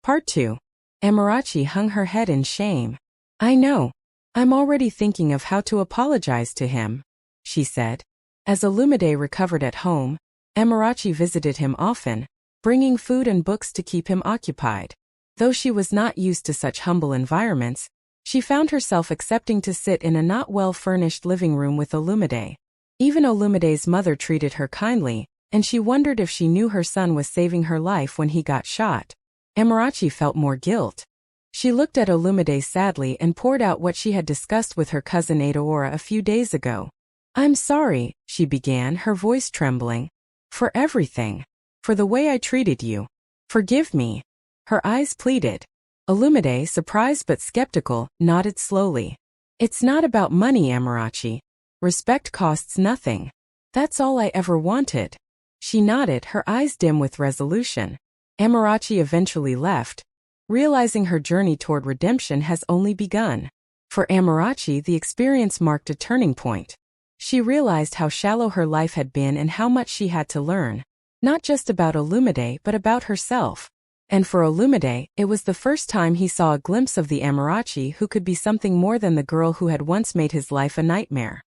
Part 2. Amarachi hung her head in shame. I know. I'm already thinking of how to apologize to him, she said. As Olumide recovered at home, Amarachi visited him often, bringing food and books to keep him occupied. Though she was not used to such humble environments, she found herself accepting to sit in a not well-furnished living room with Olumide. Even Olumide's mother treated her kindly, and she wondered if she knew her son was saving her life when he got shot. Amarachi felt more guilt. She looked at Olumide sadly and poured out what she had discussed with her cousin Adaora a few days ago. I'm sorry, she began, her voice trembling. For everything. For the way I treated you. Forgive me. Her eyes pleaded. Olumide, surprised but skeptical, nodded slowly. It's not about money, Amarachi. Respect costs nothing. That's all I ever wanted. She nodded, her eyes dim with resolution. Amarachi eventually left, realizing her journey toward redemption has only begun. For Amarachi, the experience marked a turning point. She realized how shallow her life had been and how much she had to learn, not just about Olumide but about herself. And for Olumide, it was the first time he saw a glimpse of the Amarachi who could be something more than the girl who had once made his life a nightmare.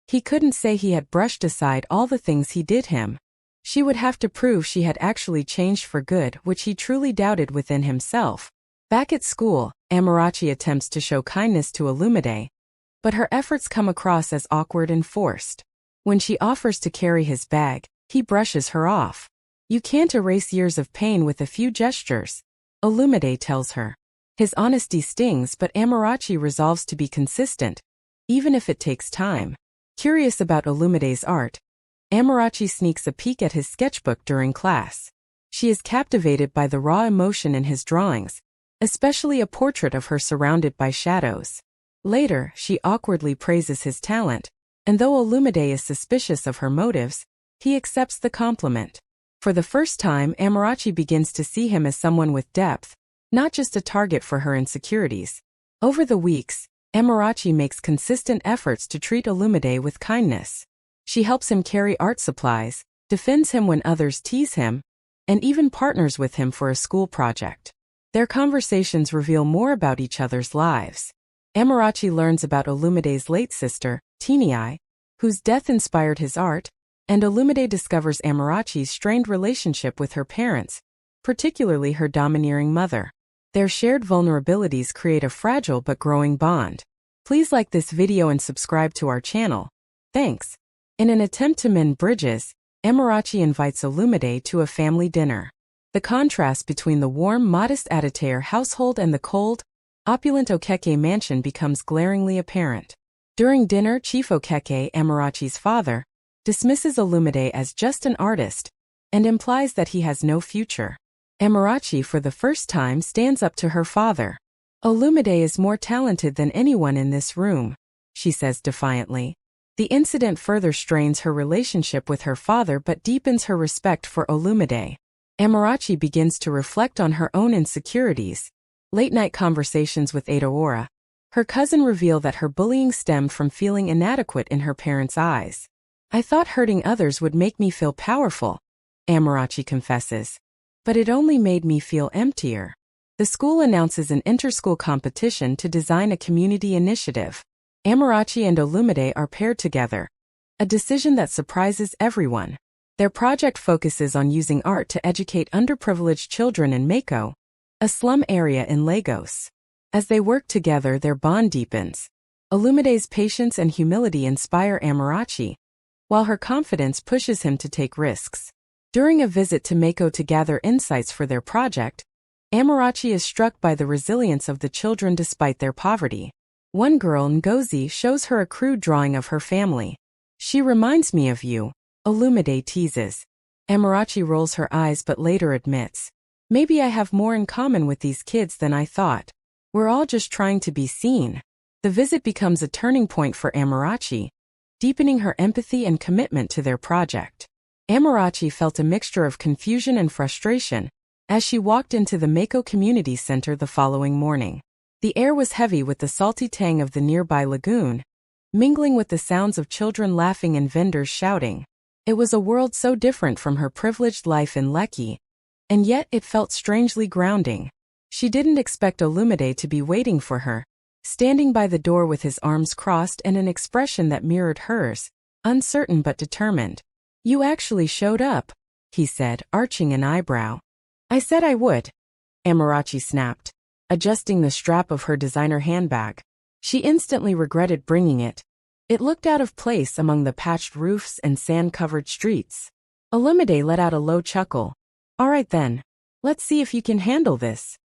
He couldn't say he had brushed aside all the things he did him. She would have to prove she had actually changed for good, which he truly doubted within himself. Back at school, Amarachi attempts to show kindness to Olumide, but her efforts come across as awkward and forced. When she offers to carry his bag, he brushes her off. You can't erase years of pain with a few gestures, Olumide tells her. His honesty stings, but Amarachi resolves to be consistent, even if it takes time. Curious about Olumide's art, Amarachi sneaks a peek at his sketchbook during class. She is captivated by the raw emotion in his drawings, especially a portrait of her surrounded by shadows. Later, she awkwardly praises his talent, and though Olumide is suspicious of her motives, he accepts the compliment. For the first time, Amarachi begins to see him as someone with depth, not just a target for her insecurities. Over the weeks, Amarachi makes consistent efforts to treat Olumide with kindness. She helps him carry art supplies, defends him when others tease him, and even partners with him for a school project. Their conversations reveal more about each other's lives. Amarachi learns about Olumide's late sister, Tinei, whose death inspired his art, and Olumide discovers Amarachi's strained relationship with her parents, particularly her domineering mother. Their shared vulnerabilities create a fragile but growing bond. Please like this video and subscribe to our channel. Thanks. In an attempt to mend bridges, Amarachi invites Olumide to a family dinner. The contrast between the warm, modest Adetair household and the cold, opulent Okeke mansion becomes glaringly apparent. During dinner, Chief Okeke, Amarachi's father, dismisses Olumide as just an artist and implies that he has no future. Amarachi, for the first time, stands up to her father. Olumide is more talented than anyone in this room, she says defiantly. The incident further strains her relationship with her father but deepens her respect for Olumide. Amarachi begins to reflect on her own insecurities. Late-night conversations with Adaora, her cousin, reveal that her bullying stemmed from feeling inadequate in her parents' eyes. I thought hurting others would make me feel powerful, Amarachi confesses. But it only made me feel emptier. The school announces an interschool competition to design a community initiative. Amarachi and Olumide are paired together, a decision that surprises everyone. Their project focuses on using art to educate underprivileged children in Mako, a slum area in Lagos. As they work together, their bond deepens. Olumide's patience and humility inspire Amarachi, while her confidence pushes him to take risks. During a visit to Mako to gather insights for their project, Amarachi is struck by the resilience of the children despite their poverty. One girl, Ngozi, shows her a crude drawing of her family. She reminds me of you, Olumide teases. Amarachi rolls her eyes but later admits, maybe I have more in common with these kids than I thought. We're all just trying to be seen. The visit becomes a turning point for Amarachi, deepening her empathy and commitment to their project. Amarachi felt a mixture of confusion and frustration as she walked into the Mako Community Center the following morning. The air was heavy with the salty tang of the nearby lagoon, mingling with the sounds of children laughing and vendors shouting. It was a world so different from her privileged life in Lekki, and yet it felt strangely grounding. She didn't expect Olumide to be waiting for her, standing by the door with his arms crossed and an expression that mirrored hers, uncertain but determined. "You actually showed up," he said, arching an eyebrow. "I said I would," Amarachi snapped, adjusting the strap of her designer handbag. She instantly regretted bringing it. It looked out of place among the patched roofs and sand-covered streets. Olumide let out a low chuckle. "All right then. Let's see if you can handle this."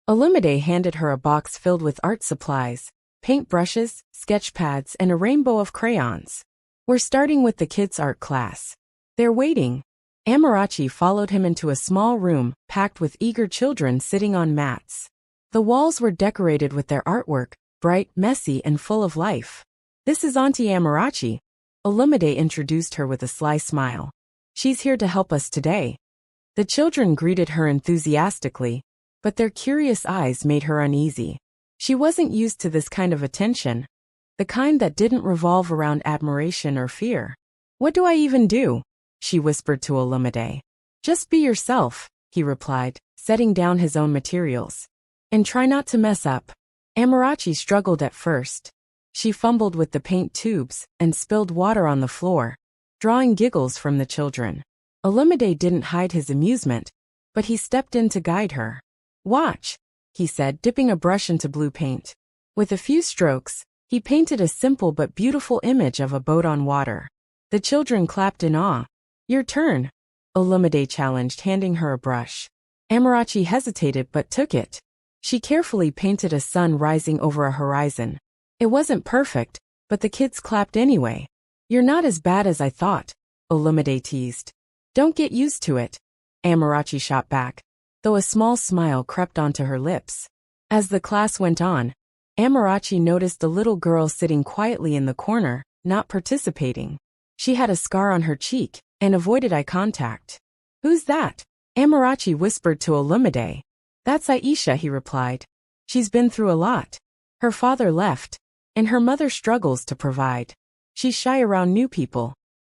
Olumide handed her a box filled with art supplies, paint brushes, sketch pads, and a rainbow of crayons. "We're starting with the kids' art class. They're waiting." Amarachi followed him into a small room, packed with eager children sitting on mats. The walls were decorated with their artwork, bright, messy, and full of life. "This is Auntie Amarachi," Olumide introduced her with a sly smile. "She's here to help us today." The children greeted her enthusiastically, but their curious eyes made her uneasy. She wasn't used to this kind of attention, the kind that didn't revolve around admiration or fear. "What do I even do?" she whispered to Olumide. "Just be yourself," he replied, setting down his own materials. "And try not to mess up." Amarachi struggled at first. She fumbled with the paint tubes and spilled water on the floor, drawing giggles from the children. Olumide didn't hide his amusement, but he stepped in to guide her. "Watch," he said, dipping a brush into blue paint. With a few strokes, he painted a simple but beautiful image of a boat on water. The children clapped in awe. "Your turn," Olumide challenged, handing her a brush. Amarachi hesitated but took it. She carefully painted a sun rising over a horizon. It wasn't perfect, but the kids clapped anyway. "You're not as bad as I thought," Olumide teased. "Don't get used to it," Amarachi shot back, though a small smile crept onto her lips. As the class went on, Amarachi noticed a little girl sitting quietly in the corner, not participating. She had a scar on her cheek and avoided eye contact. "Who's that?" Amarachi whispered to Olumide. "That's Aisha," he replied. "She's been through a lot. Her father left, and her mother struggles to provide. She's shy around new people."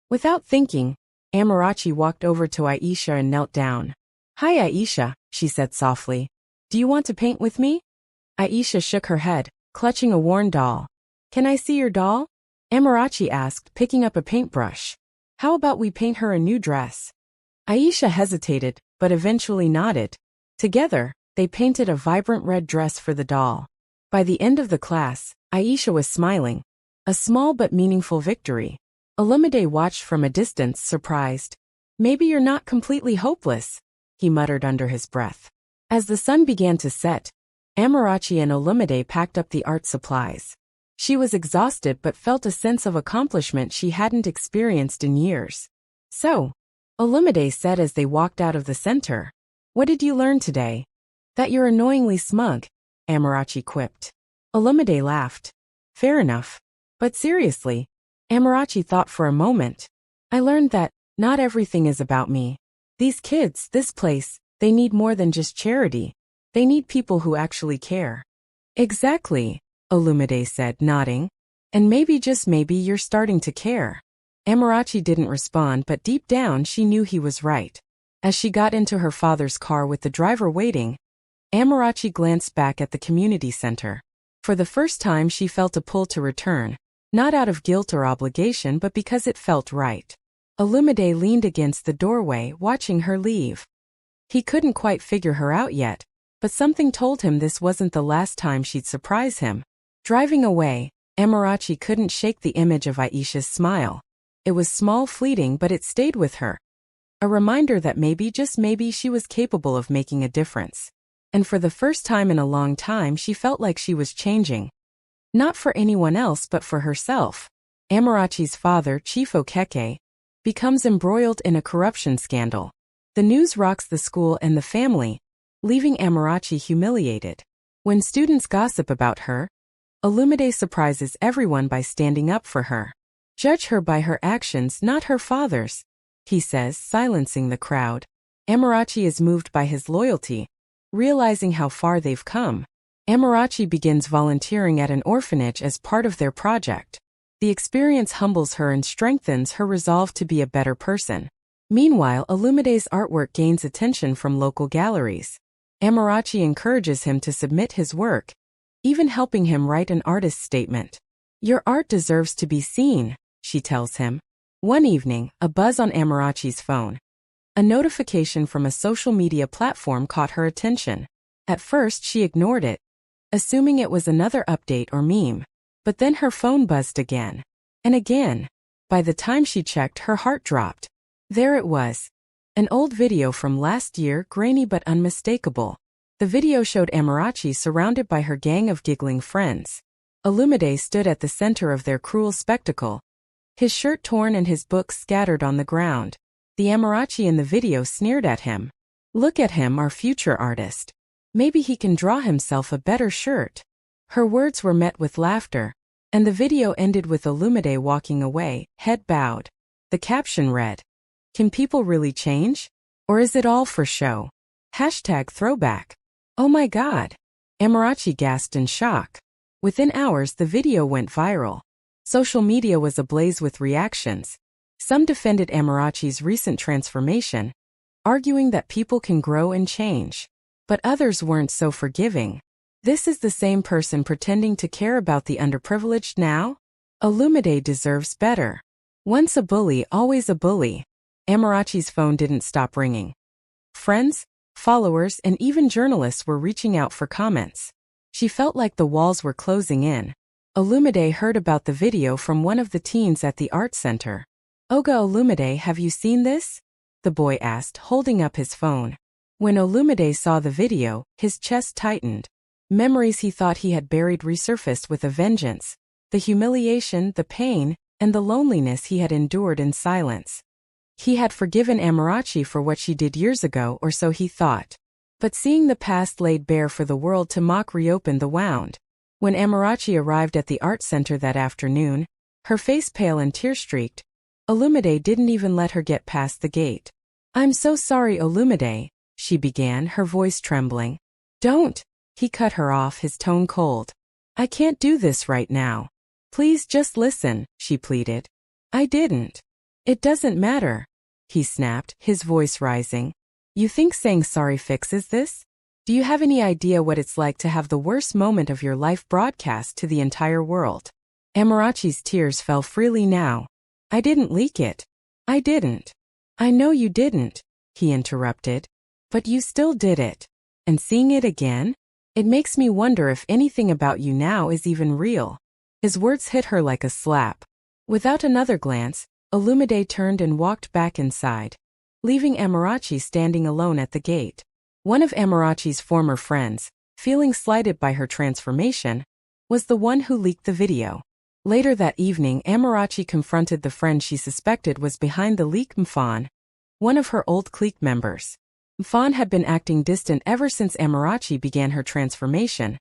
Without thinking, Amarachi walked over to Aisha and knelt down. "Hi Aisha," she said softly. "Do you want to paint with me?" Aisha shook her head, clutching a worn doll. "Can I see your doll?" Amarachi asked, picking up a paintbrush. "How about we paint her a new dress?" Aisha hesitated, but eventually nodded. Together, they painted a vibrant red dress for the doll. By the end of the class, Aisha was smiling. A small but meaningful victory. Olumide watched from a distance, surprised. "Maybe you're not completely hopeless," he muttered under his breath. As the sun began to set, Amarachi and Olumide packed up the art supplies. She was exhausted but felt a sense of accomplishment she hadn't experienced in years. "So," Olumide said as they walked out of the center, "what did you learn today?" "That you're annoyingly smug," Amarachi quipped. Olumide laughed. "Fair enough. But seriously," Amarachi thought for a moment. "I learned that not everything is about me. These kids, this place, they need more than just charity. They need people who actually care." "Exactly," Olumide said, nodding. "And maybe, just maybe, you're starting to care." Amarachi didn't respond, but deep down she knew he was right. As she got into her father's car with the driver waiting, Amarachi glanced back at the community center. For the first time she felt a pull to return, not out of guilt or obligation but because it felt right. Olumide leaned against the doorway, watching her leave. He couldn't quite figure her out yet, but something told him this wasn't the last time she'd surprise him. Driving away, Amarachi couldn't shake the image of Aisha's smile. It was small, fleeting, but it stayed with her. A reminder that maybe, just maybe, she was capable of making a difference. And for the first time in a long time she felt like she was changing. Not for anyone else but for herself. Amarachi's father, Chief Okeke, becomes embroiled in a corruption scandal. The news rocks the school and the family, leaving Amarachi humiliated. When students gossip about her, Olumide surprises everyone by standing up for her. "Judge her by her actions, not her father's," he says, silencing the crowd. Amarachi is moved by his loyalty, realizing how far they've come. Amarachi begins volunteering at an orphanage as part of their project. The experience humbles her and strengthens her resolve to be a better person. Meanwhile, Olumide's artwork gains attention from local galleries. Amarachi encourages him to submit his work, even helping him write an artist's statement. Your art deserves to be seen, she tells him. One evening, a buzz on Amarachi's phone. A notification from a social media platform caught her attention. At first she ignored it, assuming it was another update or meme. But then her phone buzzed again. And again. By the time she checked, her heart dropped. There it was. An old video from last year, grainy but unmistakable. The video showed Amarachi surrounded by her gang of giggling friends. Olumide stood at the center of their cruel spectacle, his shirt torn and his books scattered on the ground. The Amarachi in the video sneered at him. Look at him, our future artist. Maybe he can draw himself a better shirt. Her words were met with laughter, and the video ended with Olumide walking away, head bowed. The caption read, "Can people really change? Or is it all for show? #throwback. Oh my God. Amarachi gasped in shock. Within hours, the video went viral. Social media was ablaze with reactions. Some defended Amarachi's recent transformation, arguing that people can grow and change. But others weren't so forgiving. This is the same person pretending to care about the underprivileged now? Olumide deserves better. Once a bully, always a bully. Amarachi's phone didn't stop ringing. Friends, followers, and even journalists were reaching out for comments. She felt like the walls were closing in. Olumide heard about the video from one of the teens at the art center. Oga Olumide, have you seen this? The boy asked, holding up his phone. When Olumide saw the video, his chest tightened. Memories he thought he had buried resurfaced with a vengeance. The humiliation, the pain, and the loneliness he had endured in silence. He had forgiven Amarachi for what she did years ago, or so he thought. But seeing the past laid bare for the world to mock reopened the wound. When Amarachi arrived at the art center that afternoon, her face pale and tear-streaked, Olumide didn't even let her get past the gate. I'm so sorry, Olumide, she began, her voice trembling. Don't, he cut her off, his tone cold. I can't do this right now. Please just listen, she pleaded. I didn't. It doesn't matter, he snapped, his voice rising. You think saying sorry fixes this? Do you have any idea what it's like to have the worst moment of your life broadcast to the entire world? Amarachi's tears fell freely now. I didn't leak it. I didn't. I know you didn't, he interrupted. But you still did it. And seeing it again? It makes me wonder if anything about you now is even real. His words hit her like a slap. Without another glance, Olumide turned and walked back inside, leaving Amarachi standing alone at the gate. One of Amarachi's former friends, feeling slighted by her transformation, was the one who leaked the video. Later that evening, Amarachi confronted the friend she suspected was behind the leak, Mfon, one of her old clique members. Mfon had been acting distant ever since Amarachi began her transformation,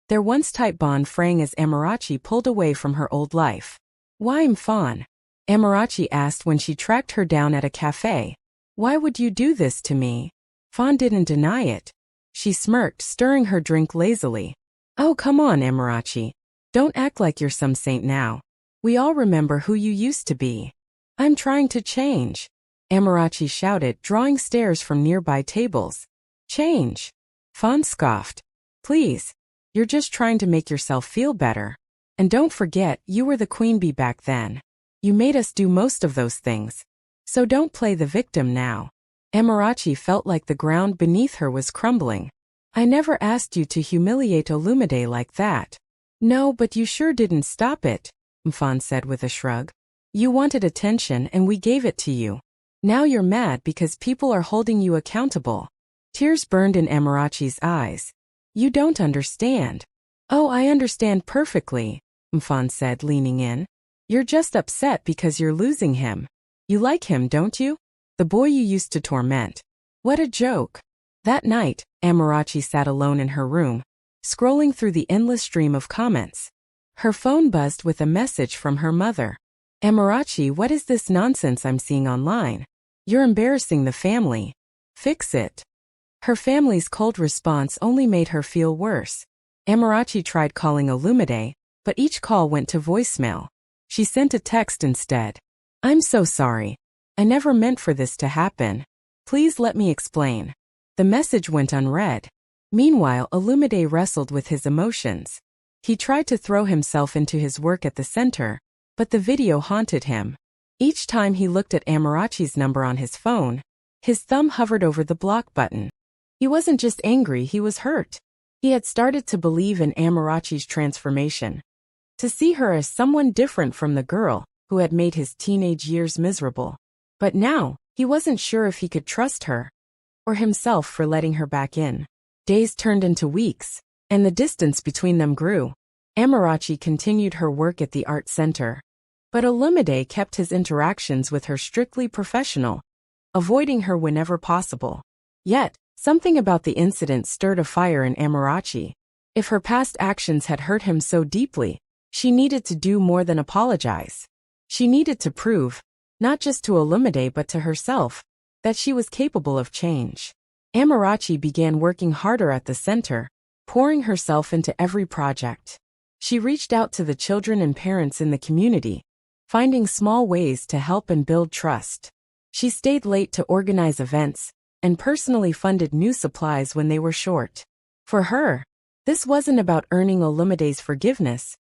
their once tight bond fraying as Amarachi pulled away from her old life. Why Mfon? Amarachi asked when she tracked her down at a cafe. Why would you do this to me? Fawn didn't deny it. She smirked, stirring her drink lazily. Oh, come on, Amarachi. Don't act like you're some saint now. We all remember who you used to be. I'm trying to change, Amarachi shouted, drawing stares from nearby tables. Change? Fawn scoffed. Please. You're just trying to make yourself feel better. And don't forget, you were the queen bee back then. You made us do most of those things. So don't play the victim now. Amarachi felt like the ground beneath her was crumbling. I never asked you to humiliate Olumide like that. No, but you sure didn't stop it, Mfon said with a shrug. You wanted attention and we gave it to you. Now you're mad because people are holding you accountable. Tears burned in Amarachi's eyes. You don't understand. Oh, I understand perfectly, Mfon said, leaning in. You're just upset because you're losing him. You like him, don't you? The boy you used to torment. What a joke. That night, Amarachi sat alone in her room, scrolling through the endless stream of comments. Her phone buzzed with a message from her mother. Amarachi, what is this nonsense I'm seeing online? You're embarrassing the family. Fix it. Her family's cold response only made her feel worse. Amarachi tried calling Olumide, but each call went to voicemail. She sent a text instead. I'm so sorry. I never meant for this to happen. Please let me explain. The message went unread. Meanwhile, Olumide wrestled with his emotions. He tried to throw himself into his work at the center, but the video haunted him. Each time he looked at Amarachi's number on his phone, his thumb hovered over the block button. He wasn't just angry, he was hurt. He had started to believe in Amarachi's transformation, to see her as someone different from the girl who had made his teenage years miserable. But now, he wasn't sure if he could trust her, or himself for letting her back in. Days turned into weeks, and the distance between them grew. Amarachi continued her work at the art center, but Olumide kept his interactions with her strictly professional, avoiding her whenever possible. Yet, something about the incident stirred a fire in Amarachi. If her past actions had hurt him so deeply, she needed to do more than apologize. She needed to prove, not just to Olumide but to herself, that she was capable of change. Amarachi began working harder at the center, pouring herself into every project. She reached out to the children and parents in the community, finding small ways to help and build trust. She stayed late to organize events, and personally funded new supplies when they were short. For her, this wasn't about earning Olumide's forgiveness.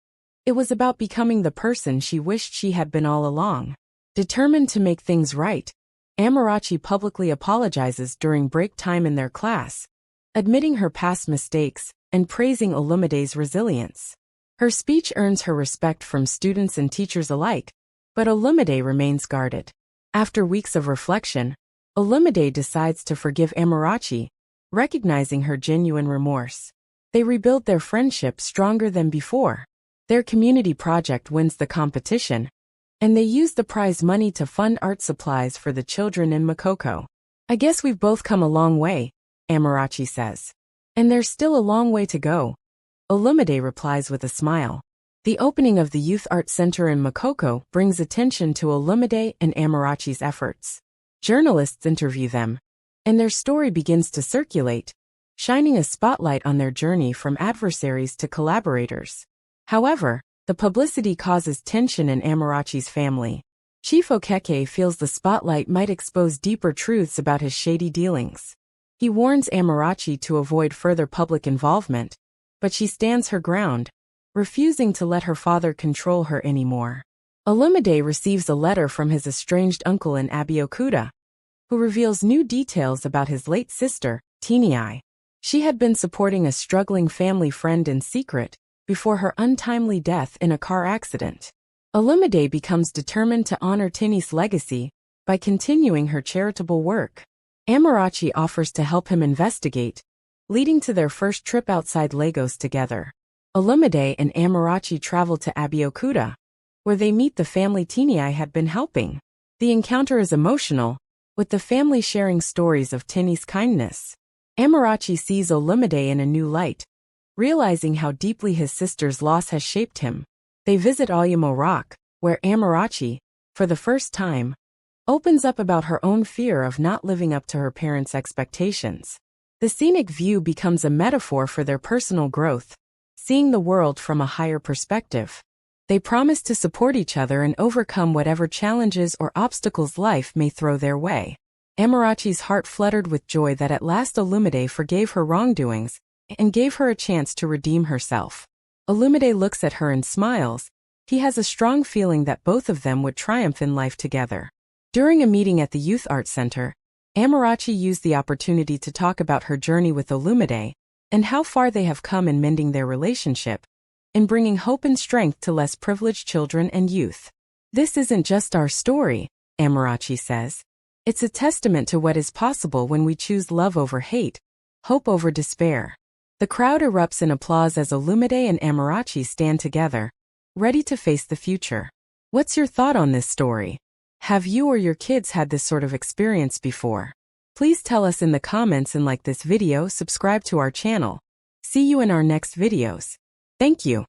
It was about becoming the person she wished she had been all along. Determined to make things right, Amarachi publicly apologizes during break time in their class, admitting her past mistakes and praising Olumide's resilience. Her speech earns her respect from students and teachers alike, but Olumide remains guarded. After weeks of reflection, Olumide decides to forgive Amarachi, recognizing her genuine remorse. They rebuild their friendship stronger than before. Their community project wins the competition, and they use the prize money to fund art supplies for the children in Makoko. "I guess we've both come a long way," Amarachi says. "And there's still a long way to go," Olumide replies with a smile. The opening of the Youth Art Center in Makoko brings attention to Olumide and Amarachi's efforts. Journalists interview them, and their story begins to circulate, shining a spotlight on their journey from adversaries to collaborators. However, the publicity causes tension in Amarachi's family. Chief Okeke feels the spotlight might expose deeper truths about his shady dealings. He warns Amarachi to avoid further public involvement, but she stands her ground, refusing to let her father control her anymore. Olumide receives a letter from his estranged uncle in Abeokuta, who reveals new details about his late sister, Tinii. She had been supporting a struggling family friend in secret before her untimely death in a car accident. Olumide becomes determined to honor Tini's legacy by continuing her charitable work. Amarachi offers to help him investigate, leading to their first trip outside Lagos together. Olumide and Amarachi travel to Abeokuta, where they meet the family Tinii had been helping. The encounter is emotional, with the family sharing stories of Tini's kindness. Amarachi sees Olumide in a new light, realizing how deeply his sister's loss has shaped him. They visit Oyamo Rock, where Amarachi, for the first time, opens up about her own fear of not living up to her parents' expectations. The scenic view becomes a metaphor for their personal growth, seeing the world from a higher perspective. They promise to support each other and overcome whatever challenges or obstacles life may throw their way. Amarachi's heart fluttered with joy that at last Olumide forgave her wrongdoings and gave her a chance to redeem herself. Olumide looks at her and smiles. He has a strong feeling that both of them would triumph in life together. During a meeting at the Youth Art Center, Amarachi used the opportunity to talk about her journey with Olumide and how far they have come in mending their relationship, in bringing hope and strength to less privileged children and youth. "This isn't just our story," Amarachi says. "It's a testament to what is possible when we choose love over hate, hope over despair." The crowd erupts in applause as Olumide and Amarachi stand together, ready to face the future. What's your thought on this story? Have you or your kids had this sort of experience before? Please tell us in the comments and like this video, subscribe to our channel. See you in our next videos. Thank you.